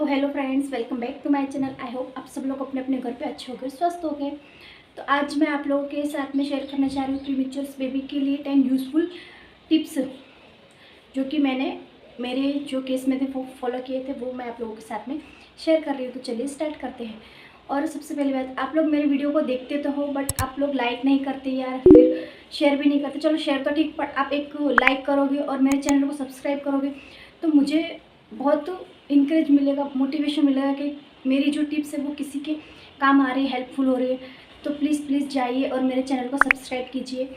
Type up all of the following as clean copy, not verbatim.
Hello friends, welcome back to my channel. I hope आप सब लोग अपने अपने घर पे अच्छे हो गए, स्वस्थ हो गए। तो आज मैं आप लोगों के साथ में शेयर करना चाह रही हूँ प्रीमेच्योर बेबी के लिए 10 यूज़फुल टिप्स, जो कि मैंने मेरे जो केस में थे वो फॉलो किए थे, वो मैं आप लोगों के साथ में शेयर कर रही हूँ। तो चलिए स्टार्ट करते हैं। और सबसे पहली बात, आप लोग मेरे वीडियो को देखते तो हो बट आप लोग लाइक नहीं करते या फिर शेयर भी नहीं करते। चलो शेयर तो ठीक, बट आप एक लाइक करोगे और मेरे चैनल को सब्सक्राइब करोगे तो मुझे बहुत इंकरेज मिलेगा, मोटिवेशन मिलेगा कि मेरी जो टिप्स है वो किसी के काम आ रही है, हेल्पफुल हो रही है। तो प्लीज़ जाइए और मेरे चैनल को सब्सक्राइब कीजिए।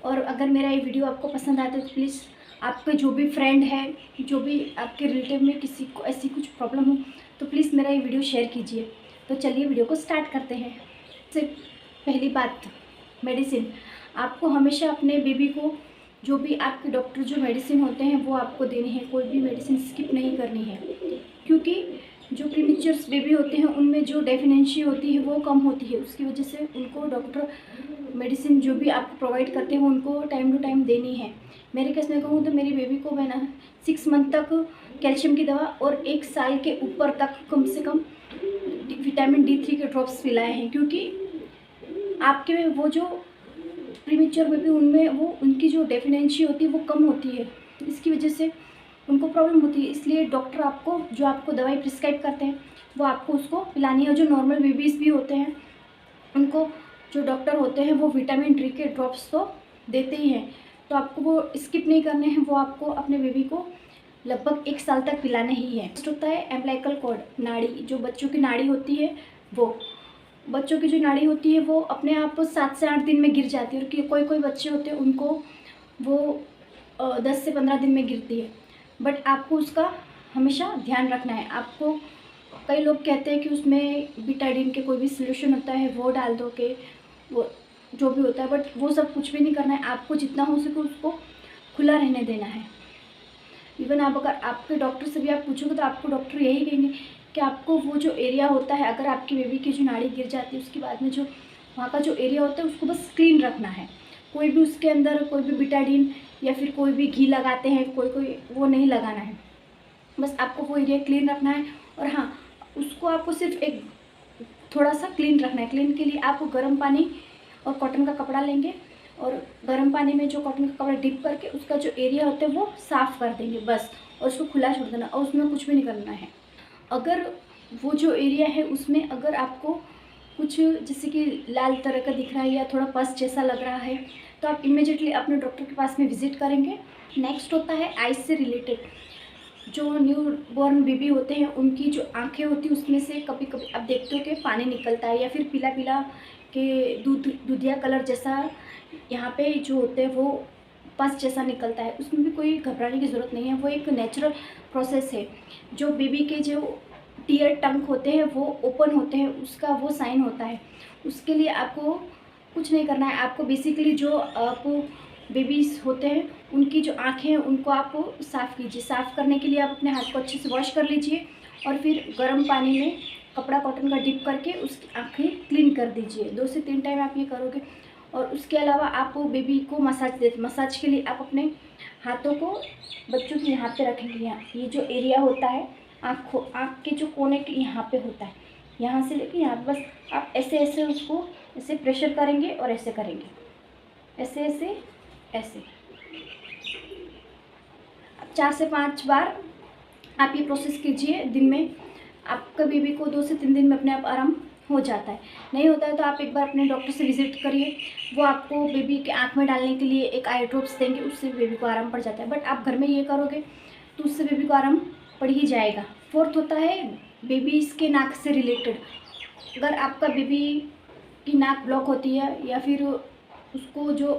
और अगर मेरा ये वीडियो आपको पसंद आता है तो प्लीज़ आपके जो भी फ्रेंड है, जो भी आपके रिलेटिव में किसी को ऐसी कुछ प्रॉब्लम हो तो प्लीज़ मेरा ये वीडियो शेयर कीजिए। तो चलिए वीडियो को स्टार्ट करते हैं। सबसे पहली बात, मेडिसिन। आपको हमेशा अपने बेबी को जो भी आपके डॉक्टर जो मेडिसिन होते हैं वो आपको देनी है, कोई भी मेडिसिन स्किप नहीं करनी है। क्योंकि जो प्रीमेच्योर बेबी होते हैं उनमें जो डेफिनेंसी होती है वो कम होती है, उसकी वजह से उनको डॉक्टर मेडिसिन जो भी आपको प्रोवाइड करते हैं वो उनको टाइम टू टाइम देनी है। मेरे केस में कहूँ तो मेरी बेबी को मैं ना 6 मंथ तक कैल्शियम की दवा और 1 साल के ऊपर तक कम से कम विटामिन D3 के ड्रॉप्स पिलाए हैं। क्योंकि आपके वो जो प्रीमेच्योर बेबी उनमें वो उनकी जो डेफिनेंसी होती है वो कम होती है, इसकी वजह से उनको प्रॉब्लम होती है। इसलिए डॉक्टर आपको जो आपको दवाई प्रिस्क्राइब करते हैं वो आपको उसको पिलानी है। और जो नॉर्मल बेबीज़ भी होते हैं उनको जो डॉक्टर होते हैं वो विटामिन D के ड्रॉप्स तो देते ही हैं, तो आपको वो स्किप नहीं करने हैं, वो आपको अपने बेबी को लगभग 1 साल तक पिलाने ही है। नेक्स्ट होता है एम्बिलिकल कॉर्ड, नाड़ी। जो बच्चों की नाड़ी होती है वो बच्चों की जो नाड़ी होती है वो अपने आप 7 से 8 दिन में गिर जाती है, और कोई बच्चे होते हैं उनको वो 10 से 15 दिन में गिरती है। बट आपको उसका हमेशा ध्यान रखना है। आपको कई लोग कहते हैं कि उसमें बीटाडीन के कोई भी सोल्यूशन होता है वो डाल दो के वो जो भी होता है, बट वो सब कुछ भी नहीं करना है। आपको जितना हो सके उसको खुला रहने देना है। इवन आप अगर आपके डॉक्टर से भी आप पूछोगे तो आपको डॉक्टर यही कहेंगे कि आपको वो जो एरिया होता है, अगर आपकी बेबी की जो नाड़ी गिर जाती है उसके बाद में जो वहाँ का जो एरिया होता है उसको बस क्लीन रखना है। कोई भी उसके अंदर कोई भी बीटाडीन या फिर कोई भी घी लगाते हैं, कोई वो नहीं लगाना है। बस आपको वो एरिया क्लीन रखना है। और हाँ, उसको आपको सिर्फ एक थोड़ा सा क्लीन रखना है। क्लीन के लिए आप गर्म पानी और कॉटन का कपड़ा लेंगे और गर्म पानी में जो कॉटन का कपड़ा डिप करके उसका जो एरिया होता है वो साफ़ कर देंगे बस, और उसको खुला छोड़ देना और उसमें कुछ भी नहीं करना है। अगर वो जो एरिया है उसमें अगर आपको कुछ जैसे कि लाल तरह का दिख रहा है या थोड़ा पस जैसा लग रहा है तो आप इमीडिएटली अपने डॉक्टर के पास में विजिट करेंगे। नेक्स्ट होता है आइज से रिलेटेड। जो न्यू बॉर्न बेबी होते हैं उनकी जो आंखें होती हैं उसमें से कभी कभी आप देखते हो कि पानी निकलता है या फिर पीला पीला के दूधिया कलर जैसा यहाँ पे जो होते हैं वो पस जैसा निकलता है। उसमें भी कोई घबराने की ज़रूरत नहीं है, वो एक नेचुरल प्रोसेस है। जो बेबी के जो टीयर टंक होते हैं वो ओपन होते हैं, उसका वो साइन होता है। उसके लिए आपको कुछ नहीं करना है। आपको बेसिकली जो आप बेबीज़ होते हैं उनकी जो आँखें हैं उनको आप साफ़ कीजिए। साफ़ करने के लिए आप अपने हाथ को अच्छे से वॉश कर लीजिए और फिर गर्म पानी में कपड़ा कॉटन का डिप करके उसकी आँखें क्लीन कर दीजिए। 2 से 3 टाइम आप ये करोगे। और उसके अलावा आप बेबी को मसाज के लिए आप अपने हाथों को बच्चों के यहाँ पे रखेंगे। यहाँ ये जो एरिया होता है आँख के जो कोने के यहाँ पे होता है, यहाँ से लेके यहाँ पे बस आप ऐसे ऐसे उसको ऐसे प्रेशर करेंगे और ऐसे करेंगे, ऐसे ऐसे ऐसे। अब 4 से 5 बार आप ये प्रोसेस कीजिए दिन में। आपका बेबी को 2 से 3 दिन में अपने आप आराम हो जाता है। नहीं होता है तो आप एक बार अपने डॉक्टर से विजिट करिए, वो आपको बेबी के आँख में डालने के लिए एक आई ड्रॉप्स देंगे, उससे बेबी को आराम पड़ जाता है। बट आप घर में ये करोगे तो उससे बेबी को आराम पड़ ही जाएगा। फोर्थ होता है बेबीज़ के नाक से रिलेटेड। अगर आपका बेबी की नाक ब्लॉक होती है या फिर उसको जो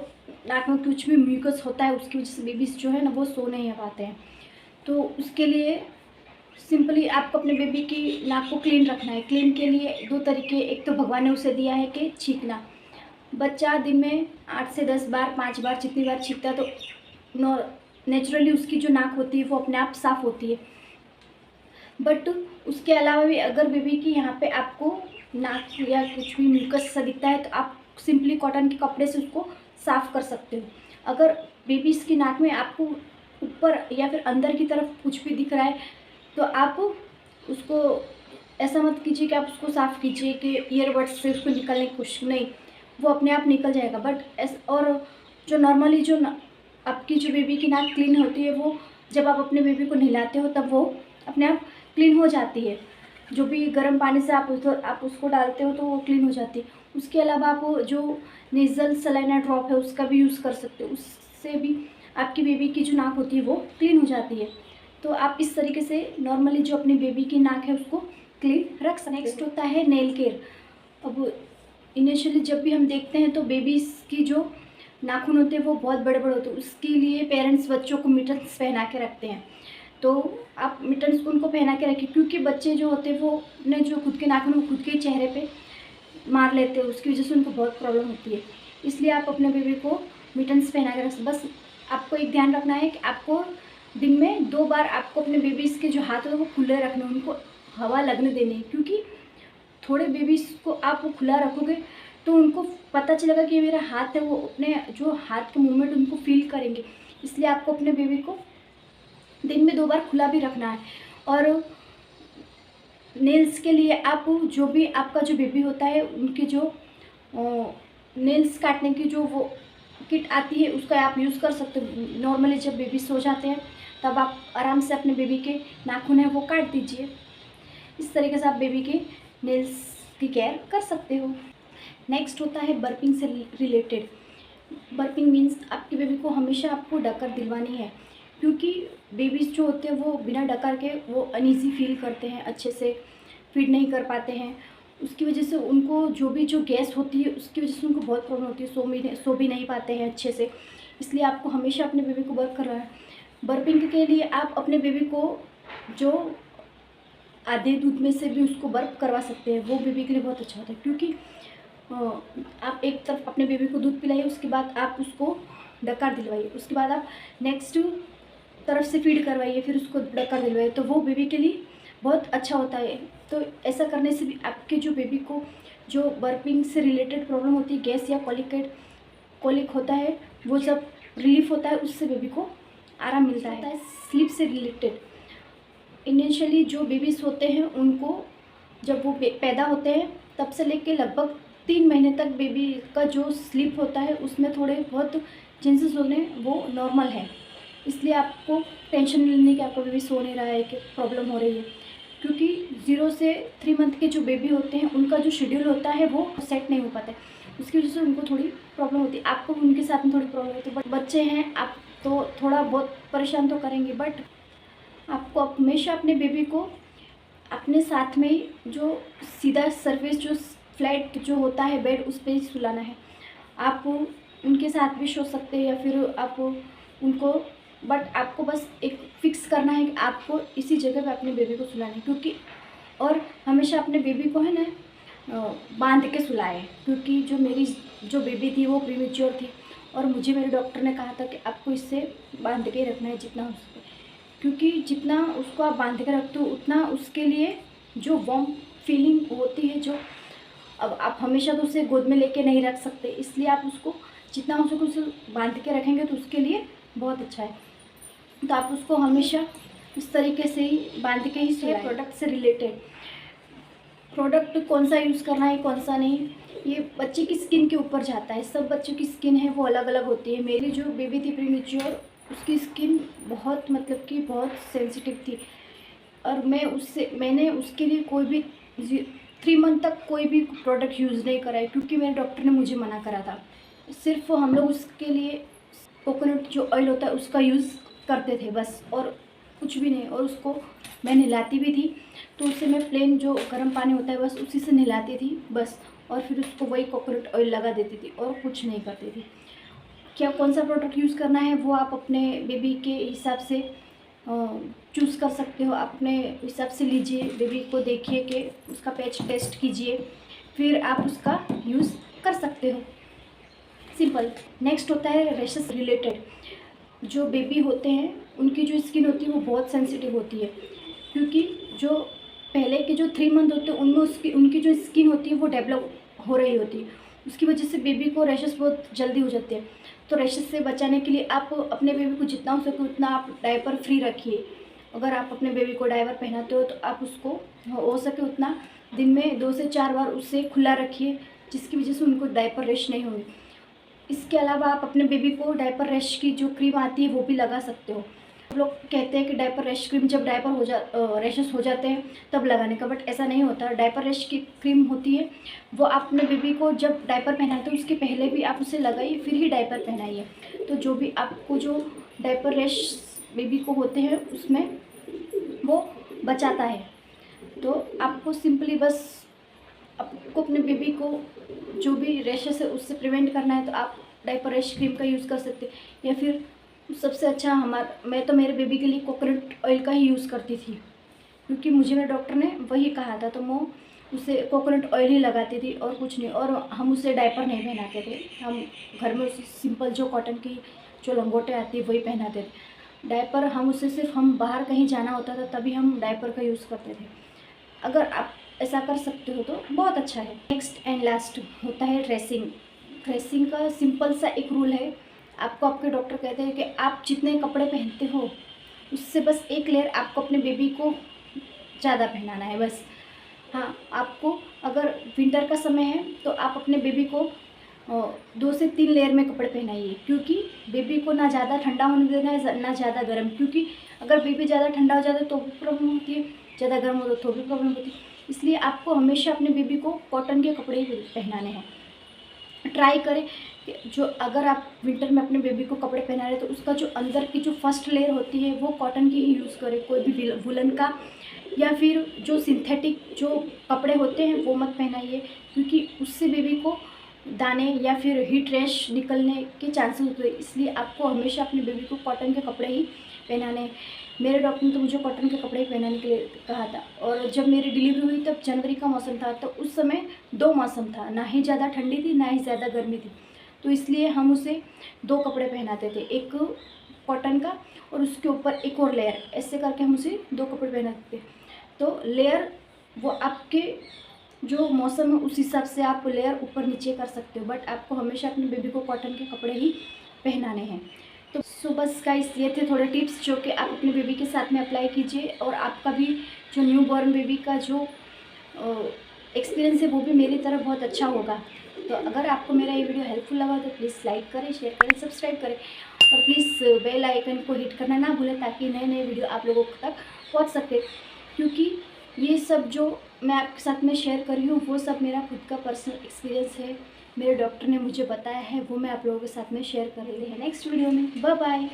नाक में कुछ भी म्यूकस होता है उसकी वजह से बेबीज़ जो है ना वो सो नहीं पाते हैं, तो उसके लिए सिंपली आपको अपने बेबी की नाक को क्लीन रखना है। क्लीन के लिए 2 तरीके, एक तो भगवान ने उसे दिया है कि छींकना। बच्चा दिन में 8 से 10 बार 5 बार जितनी बार छींकता है तो नेचुरली उसकी जो नाक होती है वो अपने आप साफ़ होती है। बट उसके अलावा भी अगर बेबी की यहाँ पे आपको नाक या कुछ भी म्यूकस सा दिखता है तो आप सिंपली कॉटन के कपड़े से उसको साफ़ कर सकते हो। अगर बेबीज़ की नाक में आपको ऊपर या फिर अंदर की तरफ कुछ भी दिख रहा है तो आप उसको ऐसा मत कीजिए कि आप उसको साफ़ कीजिए कि ईयरबड्स से उसको निकलने की कोशिश, नहीं, वो अपने आप निकल जाएगा। बट और जो नॉर्मली जो आपकी जो बेबी की नाक क्लीन होती है, वो जब आप अपने बेबी को नहलाते हो तब वो अपने आप क्लीन हो जाती है। जो भी गर्म पानी से आप उसको डालते हो तो वो क्लीन हो जाती है। उसके अलावा आप जो नेज़ल सलाइना ड्रॉप है उसका भी यूज़ कर सकते हो, उससे भी आपकी बेबी की जो नाक होती है वो क्लीन हो जाती है। तो आप इस तरीके से नॉर्मली जो अपनी बेबी की नाक है उसको क्लीन रख सकते हैं। नेक्स्ट होता है नेल केयर। अब इनिशियली जब भी हम देखते हैं तो बेबीज़ की जो नाखून होते हैं वो बहुत बड़े बड़े होते हैं, उसके लिए पेरेंट्स बच्चों को मिटन्स पहना के रखते हैं। तो आप मिटन्स उनको पहना के रखिए, क्योंकि बच्चे जो होते हैं वो अपने जो खुद के नाखून वो खुद के चेहरे पे मार लेते हैं, उसकी वजह से उनको बहुत प्रॉब्लम होती है। इसलिए आप अपने बेबी को मिटन्स पहना के रख। बस आपको एक ध्यान रखना है कि आपको दिन में 2 बार आपको अपने बेबीज़ के जो हाथ होते हैं वो खुले रखने, उनको हवा लगने देनी है। क्योंकि थोड़े बेबीज़ को आप वो खुला रखोगे तो उनको पता चलेगा कि ये मेरा हाथ है, वो अपने जो हाथ के मूवमेंट उनको फील करेंगे। इसलिए आपको अपने बेबी को दिन में 2 बार खुला भी रखना है। और नेल्स के लिए आप जो भी आपका जो बेबी होता है उनके जो नेल्स काटने की जो वो किट आती है उसका आप यूज़ कर सकते हो। नॉर्मली जब बेबी सो जाते हैं तब आप आराम से अपने बेबी के नाखून है वो काट दीजिए। इस तरीके से आप बेबी के नेल्स की केयर कर सकते हो। नेक्स्ट होता है बर्पिंग से रिलेटेड। बर्पिंग मीन्स आपकी बेबी को हमेशा आपको डकर दिलवानी है, क्योंकि बेबीज़ जो होते हैं वो बिना डकर के वो अनईज़ी फील करते हैं, अच्छे से फीड नहीं कर पाते हैं। उसकी वजह से उनको जो गैस होती है उसकी वजह से उनको बहुत प्रॉब्लम होती है, सो भी नहीं पाते हैं अच्छे से। इसलिए आपको हमेशा अपने बेबी को बर्प करना है। बर्पिंग के लिए आप अपने बेबी को जो आधे दूध में से भी उसको बर्प करवा सकते हैं, वो बेबी के लिए बहुत अच्छा होता है। क्योंकि आप एक तरफ अपने बेबी को दूध पिलाइए, उसके बाद आप उसको डकार दिलवाइए, उसके बाद आप नेक्स्ट तरफ से फीड करवाइए, फिर उसको डकार दिलवाइए, तो वो बेबी के लिए बहुत अच्छा होता है। तो ऐसा करने से भी आपके जो बेबी को जो बर्पिंग से रिलेटेड प्रॉब्लम होती है, गैस या कॉलिक होता है, वो सब रिलीफ होता है, उससे बेबी को आराम मिलता है। स्लीप से रिलेटेड इनिशियली जो बेबीज़ होते हैं उनको जब वो पैदा होते हैं तब से लेके लगभग 3 महीने तक बेबी का जो स्लीप होता है उसमें थोड़े बहुत चेंजेस होने वो नॉर्मल है। इसलिए आपको टेंशन नहीं लेनी कि आपका बेबी सो नहीं रहा है, कि प्रॉब्लम हो रही है। क्योंकि 0 से 3 मंथ के जो बेबी होते हैं उनका जो शेड्यूल होता है वो सेट नहीं हो पाता है, उसकी वजह से उनको थोड़ी प्रॉब्लम होती है। आपको उनके साथ में थोड़ी प्रॉब्लम होती है, बट बच्चे हैं आप तो थोड़ा बहुत परेशान तो करेंगे। बट आपको हमेशा अपने बेबी को अपने साथ में ही जो सीधा सरफेस जो फ्लैट जो होता है बेड उस पर ही सुलाना है। आप उनके साथ भी सो सकते हैं या फिर आप उनको, बट आपको बस एक फिक्स करना है कि आपको इसी जगह पे अपने बेबी को सुलाना है। क्योंकि और हमेशा अपने बेबी को है ना बांध के सुलाएं, क्योंकि जो मेरी जो बेबी थी वो प्रीमेच्योर थी और मुझे मेरे डॉक्टर ने कहा था कि आपको इससे बांध के रखना है जितना हो सके। क्योंकि जितना उसको आप बांध के रखते हो उतना उसके लिए जो वार्म फीलिंग होती है, जो अब आप हमेशा तो उसे गोद में लेके नहीं रख सकते, इसलिए आप उसको जितना हो सके उसे बांध के रखेंगे तो उसके लिए बहुत अच्छा है। तो आप उसको हमेशा इस तरीके से ही बांध के ही सुलाएं। प्रोडक्ट से रिलेटेड प्रोडक्ट कौन सा यूज़ करना है कौन सा नहीं, ये बच्चे की स्किन के ऊपर जाता है। सब बच्चों की स्किन है वो अलग अलग होती है। मेरी जो बेबी थी प्रीमेच्योर, उसकी स्किन बहुत मतलब कि बहुत सेंसिटिव थी और मैंने उसके लिए कोई भी 3 मंथ तक कोई भी प्रोडक्ट यूज़ नहीं करा है, क्योंकि मेरे डॉक्टर ने मुझे मना करा था। सिर्फ हम लोग उसके लिए कोकोनट जो ऑयल होता है उसका यूज़ करते थे बस, और कुछ भी नहीं। और उसको मैं नहलाती भी थी तो उससे मैं प्लेन जो गर्म पानी होता है बस उसी से नहलाती थी बस, और फिर उसको वही कोकोनट ऑयल लगा देती थी और कुछ नहीं करती थी। क्या कौन सा प्रोडक्ट यूज़ करना है वो आप अपने बेबी के हिसाब से चूज़ कर सकते हो, अपने हिसाब से लीजिए। बेबी को देखिए कि उसका पैच टेस्ट कीजिए, फिर आप उसका यूज़ कर सकते हो। सिंपल। नेक्स्ट होता है रैशेस रिलेटेड। जो बेबी होते हैं उनकी जो स्किन होती है वो बहुत सेंसिटिव होती है, क्योंकि जो पहले के जो 3 मंथ होते हैं उनमें उनकी जो स्किन होती है वो डेवलप हो रही होती है, उसकी वजह से बेबी को रैशेस बहुत जल्दी हो जाते हैं। तो रैशेस से बचाने के लिए आप अपने बेबी को जितना हो सके उतना आप डायपर फ्री रखिए, अगर आप अपने बेबी को डायपर पहनाते हो तो आप उसको हो सके उतना दिन में 2 से 4 बार उससे खुला रखिए, जिसकी वजह से उनको डायपर रैश नहीं होगी। इसके अलावा आप अपने बेबी को डायपर रैश की जो क्रीम आती है वो भी लगा सकते हो। लोग कहते हैं कि डायपर रैश क्रीम जब डायपर रैशेस हो जाते हैं तब लगाने का, बट ऐसा नहीं होता। डायपर रैश की क्रीम होती है वो आप अपने बेबी को जब डायपर पहनाते हो उसके पहले भी आप उसे लगाइए, फिर ही डायपर पहनाइए। तो जो भी आपको जो डायपर रैश बेबी को होते हैं उसमें वो बचाता है। तो आपको सिंपली बस आपको अपने बेबी को जो भी रैशेस है उससे प्रिवेंट करना है तो आप डायपर रैश क्रीम का यूज़ कर सकते हैं। या फिर सबसे अच्छा मैं तो मेरे बेबी के लिए कोकोनट ऑयल का ही यूज़ करती थी, क्योंकि मुझे मेरे डॉक्टर ने वही कहा था, तो मैं उसे कोकोनट ऑयल ही लगाती थी और कुछ नहीं। और हम उसे डायपर नहीं पहनाते थे, हम घर में उसे सिंपल जो कॉटन की जो लंगोटें आती है वही पहनाते थे। डायपर हम उसे सिर्फ हम बाहर कहीं जाना होता था तभी हम डायपर का यूज़ करते थे। अगर आप ऐसा कर सकते हो तो बहुत अच्छा है। नेक्स्ट एंड लास्ट होता है ड्रेसिंग। ड्रेसिंग का सिंपल सा एक रूल है। आपको आपके डॉक्टर कहते हैं कि आप जितने कपड़े पहनते हो उससे बस एक लेयर आपको अपने बेबी को ज़्यादा पहनाना है बस। हाँ, आपको अगर विंटर का समय है तो आप अपने बेबी को 2 से 3 लेयर में कपड़े पहनाइए, क्योंकि बेबी को ना ज़्यादा ठंडा होने देना है ना ज़्यादा गर्म, क्योंकि अगर बेबी ज़्यादा ठंडा हो जाता है तो भी प्रॉब्लम होती है, ज़्यादा गर्म हो तो भी प्रॉब्लम होती है। इसलिए आपको हमेशा अपने बेबी को कॉटन के कपड़े ही पहनाने हैं। ट्राई करें कि जो अगर आप विंटर में अपने बेबी को कपड़े पहना रहे हैं तो उसका जो अंदर की जो फर्स्ट लेयर होती है वो कॉटन की ही यूज़ करें, कोई भी वुलन का या फिर जो सिंथेटिक जो कपड़े होते हैं वो मत पहनाइए, क्योंकि उससे बेबी को दाने या फिर हीट रैश निकलने के चांसेस होते हैं। इसलिए आपको हमेशा अपने बेबी को कॉटन के कपड़े ही पहनाने हैं। मेरे डॉक्टर ने तो मुझे कॉटन के कपड़े ही पहनाने के लिए कहा था। और जब मेरी डिलीवरी हुई तब जनवरी का मौसम था, तो उस समय 2 मौसम था, ना ही ज़्यादा ठंडी थी ना ही ज़्यादा गर्मी थी, तो इसलिए हम उसे 2 कपड़े पहनाते थे, एक कॉटन का और उसके ऊपर एक और लेयर, ऐसे करके हम उसे 2 कपड़े पहनाते थे। तो लेयर वो आपके जो मौसम है उस हिसाब से आप लेयर ऊपर नीचे कर सकते हो, बट आपको हमेशा अपने बेबी को कॉटन के कपड़े ही पहनाने हैं। तो सो बस गाइस, ये थे थोड़े टिप्स जो कि आप अपने बेबी के साथ में अप्लाई कीजिए, और आपका भी जो न्यू बॉर्न बेबी का जो एक्सपीरियंस है वो भी मेरी तरह बहुत अच्छा होगा। तो अगर आपको मेरा ये वीडियो हेल्पफुल लगा तो प्लीज़ लाइक करें, शेयर करें, सब्सक्राइब करें, और प्लीज़ बेल आइकन को हिट करना ना भूलें ताकि नए नए वीडियो आप लोगों तक पहुँच सके। क्योंकि ये सब जो मैं आपके साथ में शेयर कर रही हूँ वो सब मेरा खुद का पर्सनल एक्सपीरियंस है, मेरे डॉक्टर ने मुझे बताया है, वो मैं आप लोगों के साथ में शेयर कर रही है नेक्स्ट वीडियो में। Bye bye.